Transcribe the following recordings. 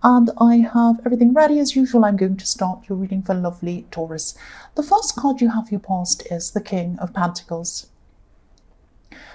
and I have everything ready as usual. I'm going to start your reading for lovely Taurus. The first card you have for your past is the King of Pentacles.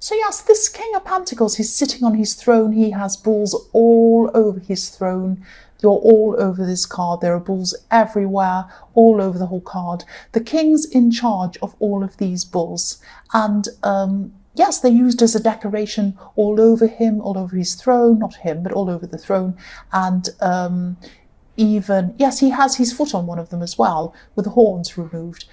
So yes, this King of Pentacles, he's sitting on his throne. He has balls all over his throne. You're all over this card. There are balls everywhere, all over the whole card. The King's in charge of all of these balls. And yes, they're used as a decoration all over him, all over his throne. Not him, but all over the throne. And even, yes, he has his foot on one of them as well, with the horns removed.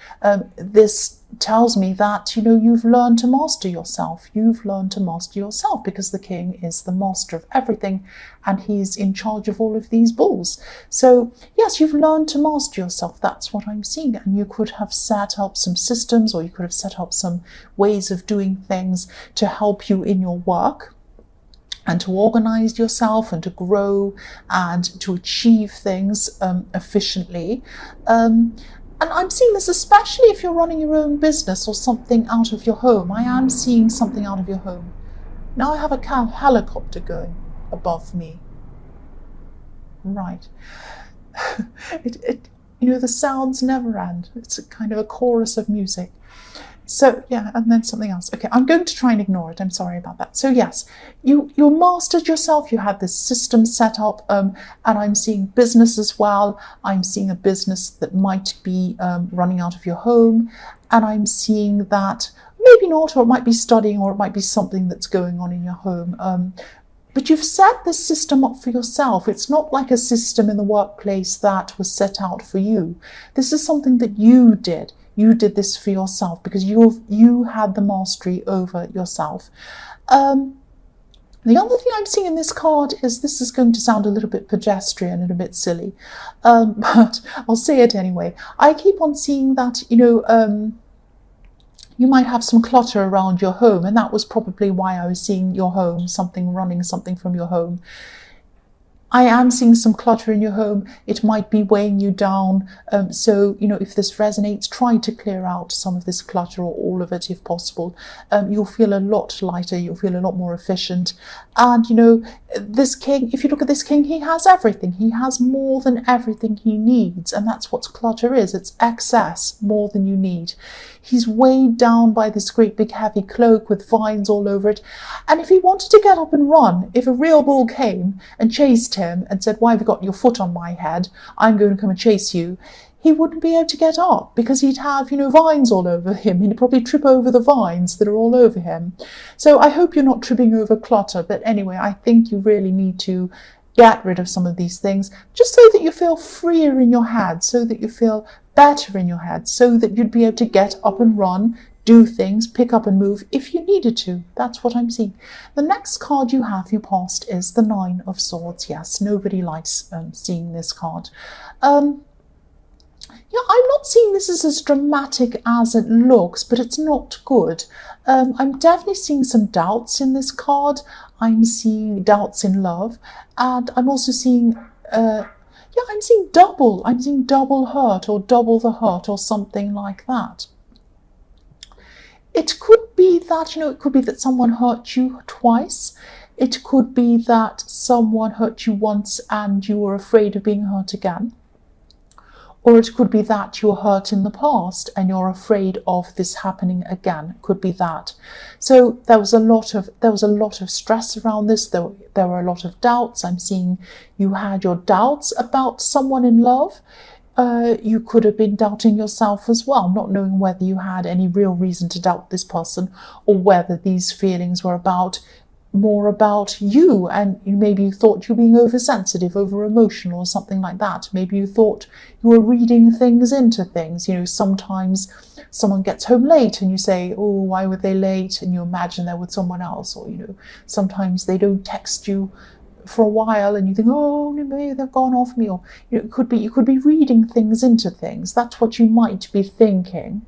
This tells me that, you've learned to master yourself. You've learned to master yourself because the king is the master of everything and he's in charge of all of these balls. So, yes, you've learned to master yourself. That's what I'm seeing. And you could have set up some systems, or you could have set up some ways of doing things to help you in your work, and to organize yourself and to grow and to achieve things efficiently. And I'm seeing this especially if you're running your own business or something out of your home. I am seeing something out of your home. Now I have a helicopter going above me. Right. The sounds never end. It's a kind of a chorus of music. So, yeah, and then something else. Okay, I'm going to try and ignore it. I'm sorry about that. So, yes, you mastered yourself. You had this system set up, and I'm seeing business as well. I'm seeing a business that might be running out of your home, and I'm seeing that maybe not, or it might be studying, or it might be something that's going on in your home. But you've set this system up for yourself. It's not like a system in the workplace that was set out for you. This is something that you did. You did this for yourself because you had the mastery over yourself. The other thing I'm seeing in this card is, this is going to sound a little bit pedestrian and a bit silly, but I'll say it anyway. I keep on seeing that, you might have some clutter around your home, and that was probably why I was seeing your home, running something from your home. I am seeing some clutter in your home. It might be weighing you down. So, if this resonates, try to clear out some of this clutter, or all of it if possible. You'll feel a lot lighter. You'll feel a lot more efficient. And, this king, if you look at this king, he has everything. He has more than everything he needs. And that's what clutter is. It's excess, more than you need. He's weighed down by this great big heavy cloak with vines all over it. And if he wanted to get up and run, if a real bull came and chased him and said, "Why have you got your foot on my head? I'm going to come and chase you," he wouldn't be able to get up because he'd have, vines all over him. He'd probably trip over the vines that are all over him. So I hope you're not tripping over clutter. But anyway, I think you really need to get rid of some of these things just so that you feel freer in your head, so that you feel better in your head, so that you'd be able to get up and run, do things, pick up and move if you needed to. That's what I'm seeing. The next card you have your past is the Nine of Swords. Yes, nobody likes seeing this card. Yeah, I'm not seeing this as dramatic as it looks, but it's not good. I'm definitely seeing some doubts in this card. I'm seeing doubts in love, and I'm also seeing I'm seeing double. I'm seeing double hurt, or double the hurt, or something like that. It could be that, it could be that someone hurt you twice. It could be that someone hurt you once and you were afraid of being hurt again. Or it could be that you were hurt in the past and you're afraid of this happening again. It could be that. So there was a lot of stress around this. There were a lot of doubts. I'm seeing you had your doubts about someone in love. You could have been doubting yourself as well, not knowing whether you had any real reason to doubt this person, or whether these feelings were more about you, and maybe you thought you were being oversensitive, over emotional, or something like that. Maybe you thought you were reading things into things. Sometimes someone gets home late and you say, "Oh, why were they late?" and you imagine they're with someone else. Or sometimes they don't text you for a while and you think, "Oh, maybe they've gone off me." Or you could be reading things into things. That's what you might be thinking.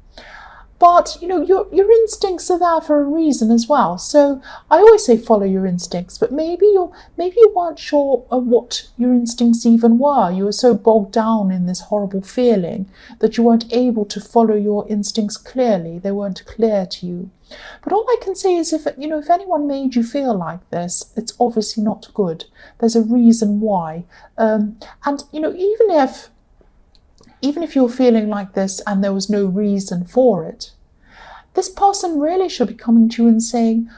But, your instincts are there for a reason as well. So I always say follow your instincts, but maybe you weren't sure of what your instincts even were. You were so bogged down in this horrible feeling that you weren't able to follow your instincts clearly. They weren't clear to you. But all I can say is if anyone made you feel like this, it's obviously not good. There's a reason why. And, even if you're feeling like this and there was no reason for it, this person really should be coming to you and saying,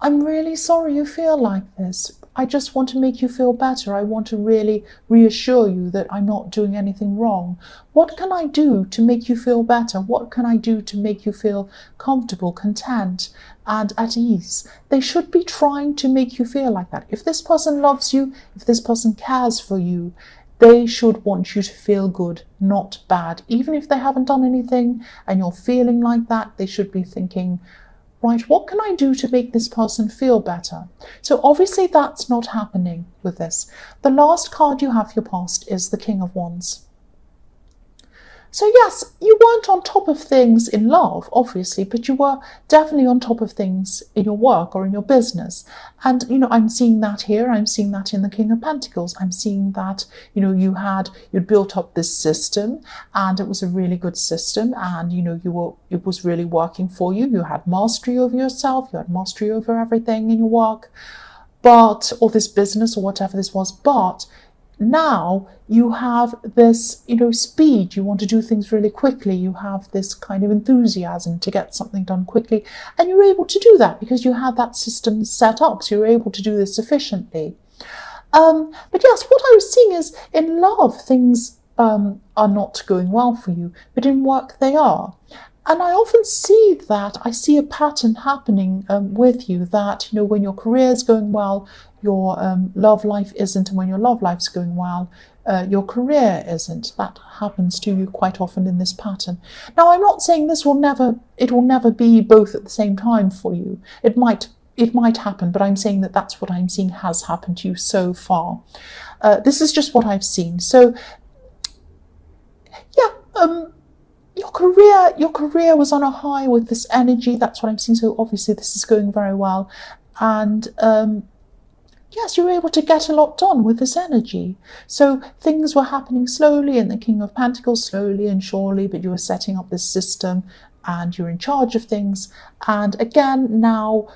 I'm really sorry you feel like this. I just want to make you feel better. I want to really reassure you that I'm not doing anything wrong. What can I do to make you feel better? What can I do to make you feel comfortable, content, and at ease? They should be trying to make you feel like that. If this person loves you, if this person cares for you, they should want you to feel good, not bad. Even if they haven't done anything and you're feeling like that, they should be thinking, right, what can I do to make this person feel better? So obviously that's not happening with this. The last card you have for your past is the King of Wands. So yes, you weren't on top of things in love, obviously, but you were definitely on top of things in your work or in your business. And, I'm seeing that here. I'm seeing that in the King of Pentacles. I'm seeing that, you'd built up this system and it was a really good system and, it was really working for you. You had mastery over yourself. You had mastery over everything in your work, or this business or whatever this was. But now you have this, speed. You want to do things really quickly. You have this kind of enthusiasm to get something done quickly. And you're able to do that because you had that system set up. So you're able to do this efficiently. But yes, what I was seeing is in love, things are not going well for you, but in work they are. And I often see that, I see a pattern happening with you that, when your career is going well, your love life isn't, and when your love life's going well, your career isn't. That happens to you quite often in this pattern. Now, I'm not saying it will never be both at the same time for you. It might happen, but I'm saying that that's what I'm seeing has happened to you so far. This is just what I've seen. So, yeah, your career was on a high with this energy. That's what I'm seeing. So obviously this is going very well. And yes, you were able to get a lot done with this energy. So things were happening slowly in the King of Pentacles, slowly and surely, but you were setting up this system and you're in charge of things. And again, now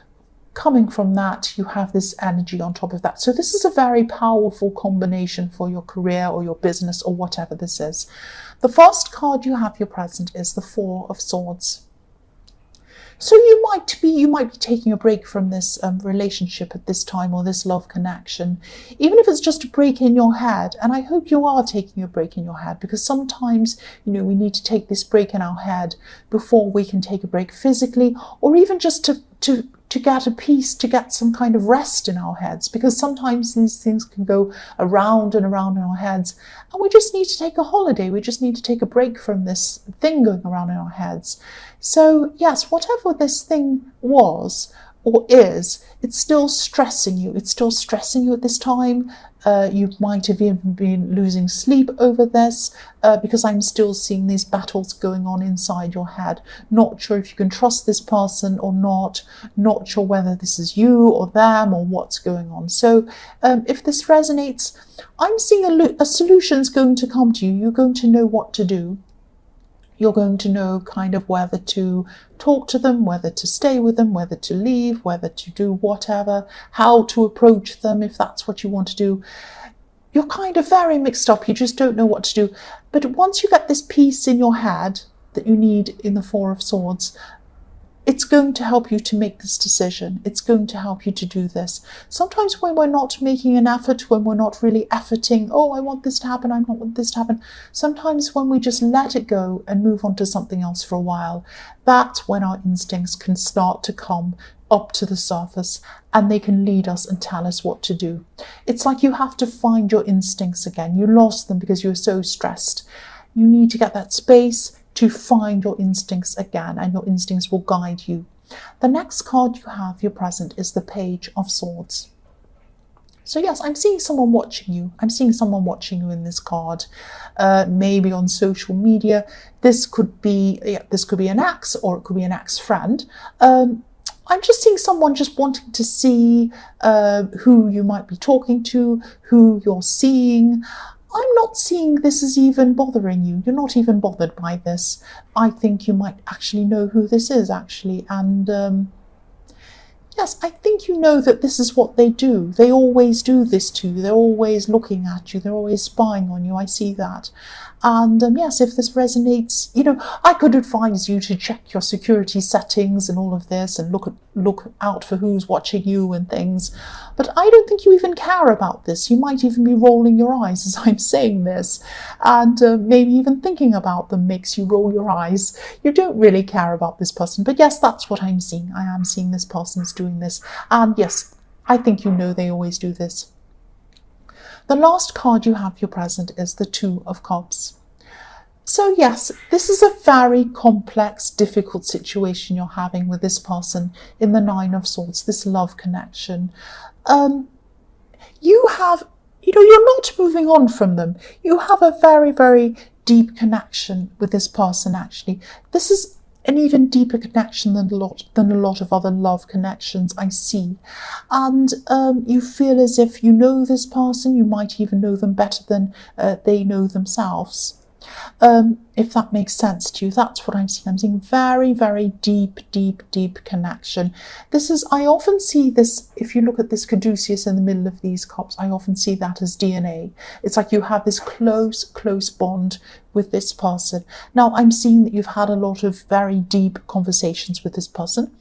coming from that, you have this energy on top of that. So this is a very powerful combination for your career or your business or whatever this is. The first card you have your present is the Four of Swords. So you might be taking a break from this relationship at this time, or this love connection, even if it's just a break in your head. And I hope you are taking a break in your head, because sometimes, we need to take this break in our head before we can take a break physically, or even just to get a peace, to get some kind of rest in our heads, because sometimes these things can go around and around in our heads, and we just need to take a holiday. We just need to take a break from this thing going around in our heads. So yes, whatever this thing was or is, it's still stressing you. It's still stressing you at this time. You might have even been losing sleep over this, because I'm still seeing these battles going on inside your head. Not sure if you can trust this person or not. Not sure whether this is you or them or what's going on. So if this resonates, I'm seeing a solution's going to come to you. You're going to know what to do. You're going to know kind of whether to talk to them, whether to stay with them, whether to leave, whether to do whatever, how to approach them if that's what you want to do. You're kind of very mixed up. You just don't know what to do. But once you get this peace in your head that you need in the Four of Swords, it's going to help you to make this decision. It's going to help you to do this. Sometimes when we're not making an effort, when we're not really efforting, oh, I want this to happen, I don't want this to happen. Sometimes when we just let it go and move on to something else for a while, that's when our instincts can start to come up to the surface, and they can lead us and tell us what to do. It's like you have to find your instincts again. You lost them because you were so stressed. You need to get that space to find your instincts again, and your instincts will guide you. The next card you have your present is the Page of Swords. So yes, I'm seeing someone watching you. I'm seeing someone watching you in this card, maybe on social media. This could be an ex, or it could be an ex-friend. I'm just seeing someone just wanting to see who you might be talking to, who you're seeing. I'm not seeing this as even bothering you. You're not even bothered by this. I think you might actually know who this is, actually. And yes, I think you know that this is what they do. They always do this to you. They're always looking at you. They're always spying on you. I see that. And yes, if this resonates, I could advise you to check your security settings and all of this and look out for who's watching you and things. But I don't think you even care about this. You might even be rolling your eyes as I'm saying this. And maybe even thinking about them makes you roll your eyes. You don't really care about this person. But yes, that's what I'm seeing. I am seeing this person's doing this. And yes, I think you know they always do this. The last card you have for your present is the Two of Cups. So yes, this is a very complex, difficult situation you're having with this person in the Nine of Swords, this love connection. You're not moving on from them. You have a very, very deep connection with this person, actually. This is an even deeper connection than a lot of other love connections I see. And you feel as if you know this person. You might even know them better than they know themselves. If that makes sense to you, that's what I'm seeing. I'm seeing very, very deep, deep, deep connection. I often see this, if you look at this caduceus in the middle of these cups, I often see that as DNA. It's like you have this close, close bond with this person. Now, I'm seeing that you've had a lot of very deep conversations with this person.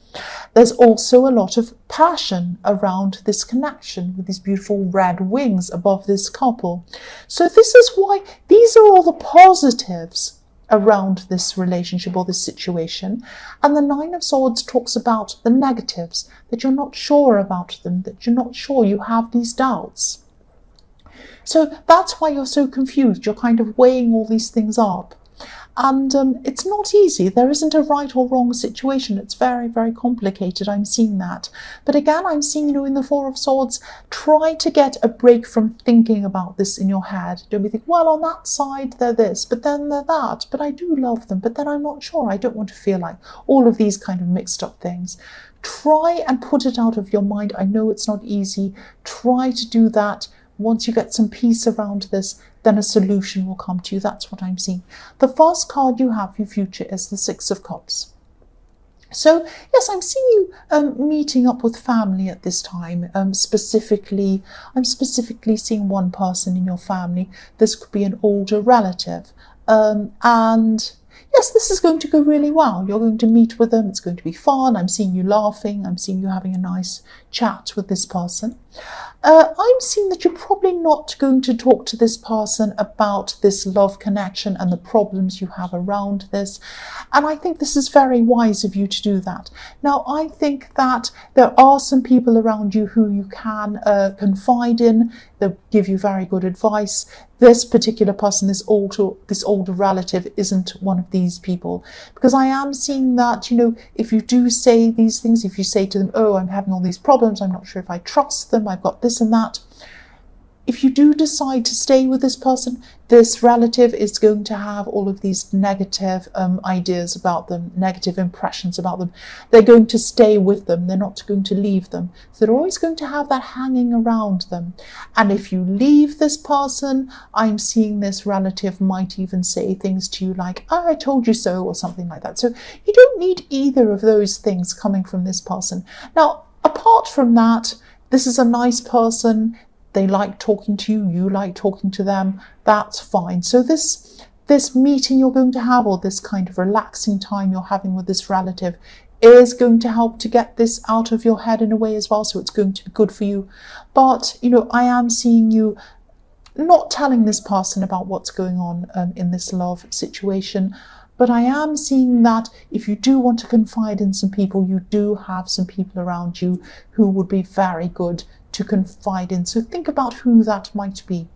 There's also a lot of passion around this connection with these beautiful red wings above this couple. So this is why these are all the positives around this relationship or this situation. And the Nine of Swords talks about the negatives, that you're not sure about them, that you're not sure, you have these doubts. So that's why you're so confused. You're kind of weighing all these things up. And it's not easy. There isn't a right or wrong situation. It's very, very complicated. I'm seeing that. But again, I'm seeing, in the Four of Swords, try to get a break from thinking about this in your head. Don't be thinking, well, on that side, they're this, but then they're that. But I do love them. But then I'm not sure. I don't want to feel like all of these kind of mixed up things. Try and put it out of your mind. I know it's not easy. Try to do that. Once you get some peace around this, then a solution will come to you. That's what I'm seeing. The first card you have for your future is the Six of Cups. So, yes, I'm seeing you meeting up with family at this time. I'm specifically seeing one person in your family. This could be an older relative. And yes, this is going to go really well. You're going to meet with them. It's going to be fun. I'm seeing you laughing. I'm seeing you having a nice chat with this person. I'm seeing that you're probably not going to talk to this person about this love connection and the problems you have around this. And I think this is very wise of you to do that. Now, I think that there are some people around you who you can confide in. They'll give you very good advice. This particular person, this older relative, isn't one of these people. Because I am seeing that, if you do say these things, if you say to them, oh, I'm having all these problems, I'm not sure if I trust them, I've got this and that. If you do decide to stay with this person, this relative is going to have all of these negative ideas about them, negative impressions about them. They're going to stay with them. They're not going to leave them. So they're always going to have that hanging around them. And if you leave this person, I'm seeing this relative might even say things to you like, oh, I told you so, or something like that. So you don't need either of those things coming from this person. Now, apart from that, this is a nice person. They like talking to you, you like talking to them, that's fine. So this meeting you're going to have, or this kind of relaxing time you're having with this relative, is going to help to get this out of your head in a way as well, so it's going to be good for you. But, I am seeing you not telling this person about what's going on in this love situation, but I am seeing that if you do want to confide in some people, you do have some people around you who would be very good to confide in. So think about who that might be.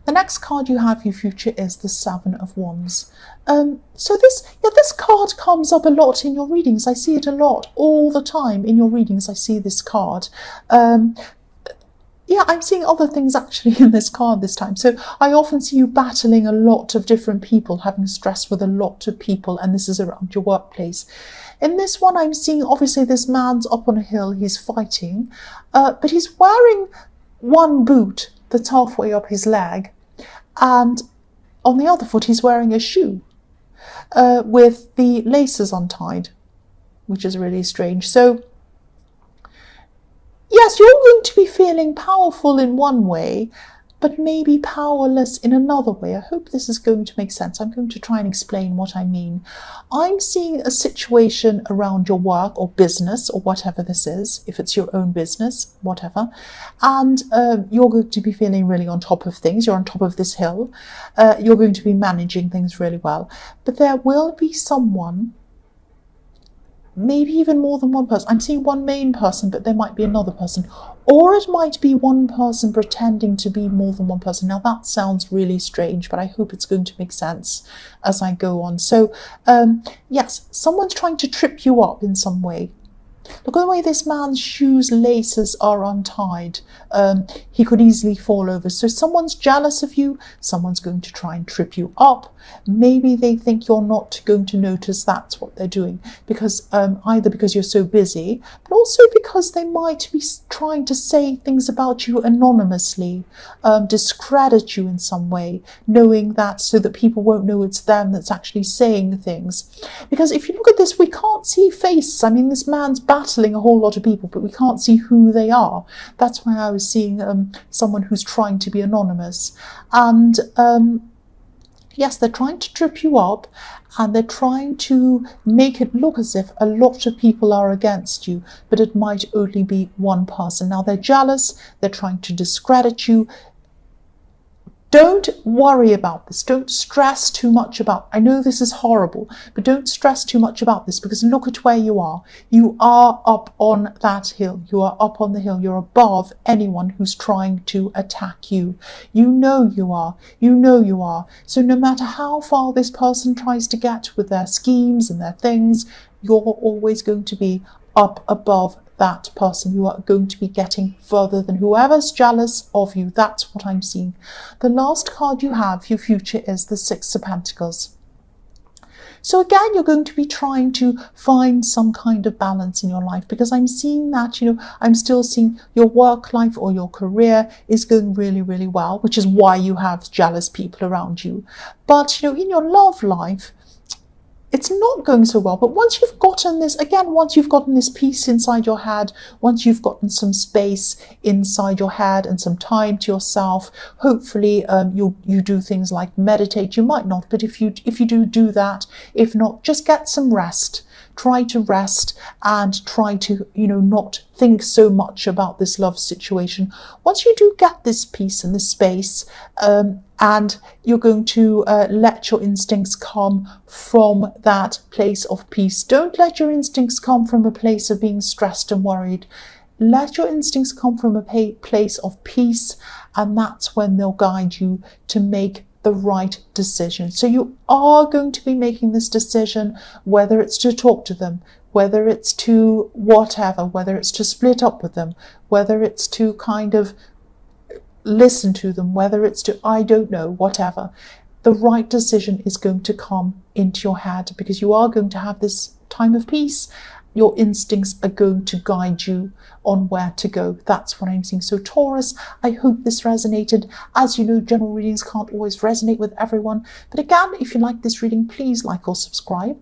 The next card you have for your future is the Seven of Wands. So this card comes up a lot in your readings. I see it a lot, all the time in your readings. I see this card. Yeah, I'm seeing other things actually in this card this time. So I often see you battling a lot of different people, having stress with a lot of people, and this is around your workplace. In this one, I'm seeing obviously this man's up on a hill, he's fighting, but he's wearing one boot that's halfway up his leg, and on the other foot, he's wearing a shoe with the laces untied, which is really strange. So yes, you're going to be feeling powerful in one way, but maybe powerless in another way. I hope this is going to make sense. I'm going to try and explain what I mean. I'm seeing a situation around your work or business or whatever this is, if it's your own business, whatever, and you're going to be feeling really on top of things. You're on top of this hill. You're going to be managing things really well. But there will be someone, maybe even more than one person. I'm seeing one main person, but there might be another person. Or it might be one person pretending to be more than one person. Now that sounds really strange, but I hope it's going to make sense as I go on. So yes, someone's trying to trip you up in some way. Look at the way this man's shoes laces are untied. He could easily fall over. So someone's jealous of you. Someone's going to try and trip you up. Maybe they think you're not going to notice that's what they're doing, because either because you're so busy, but also because they might be trying to say things about you anonymously, discredit you in some way, knowing that, so that people won't know it's them that's actually saying things. Because if you look at this, we can't see faces. I mean, this man's battling a whole lot of people, but we can't see who they are. That's why I was seeing someone who's trying to be anonymous. And yes, they're trying to trip you up, and they're trying to make it look as if a lot of people are against you, but it might only be one person. Now they're jealous, they're trying to discredit you. Don't worry about this. Don't stress too much about, I know this is horrible, but don't stress too much about this, because look at where you are. You are up on that hill. You are up on the hill. You're above anyone who's trying to attack you. You know you are. You know you are. So no matter how far this person tries to get with their schemes and their things, you're always going to be up above that person. You are going to be getting further than whoever's jealous of you. That's what I'm seeing. The last card you have, your future, is the Six of Pentacles. So again, you're going to be trying to find some kind of balance in your life, because I'm seeing that, I'm still seeing your work life or your career is going really, really well, which is why you have jealous people around you. But, in your love life, it's not going so well. But once you've gotten this peace inside your head, once you've gotten some space inside your head and some time to yourself, hopefully you do things like meditate. You might not, but if you do that, if not, just get some rest. Try to rest and try to, not think so much about this love situation. Once you do get this peace and this space, and you're going to let your instincts come from that place of peace. Don't let your instincts come from a place of being stressed and worried. Let your instincts come from a place of peace, and that's when they'll guide you to make the right decision. So you are going to be making this decision, whether it's to talk to them, whether it's to whatever, whether it's to split up with them, whether it's to kind of listen to them, whether it's to, I don't know, whatever. The right decision is going to come into your head, because you are going to have this time of peace. Your instincts are going to guide you on where to go. That's what I'm seeing. So Taurus, I hope this resonated. As you know, general readings can't always resonate with everyone. But again, if you like this reading, please like or subscribe.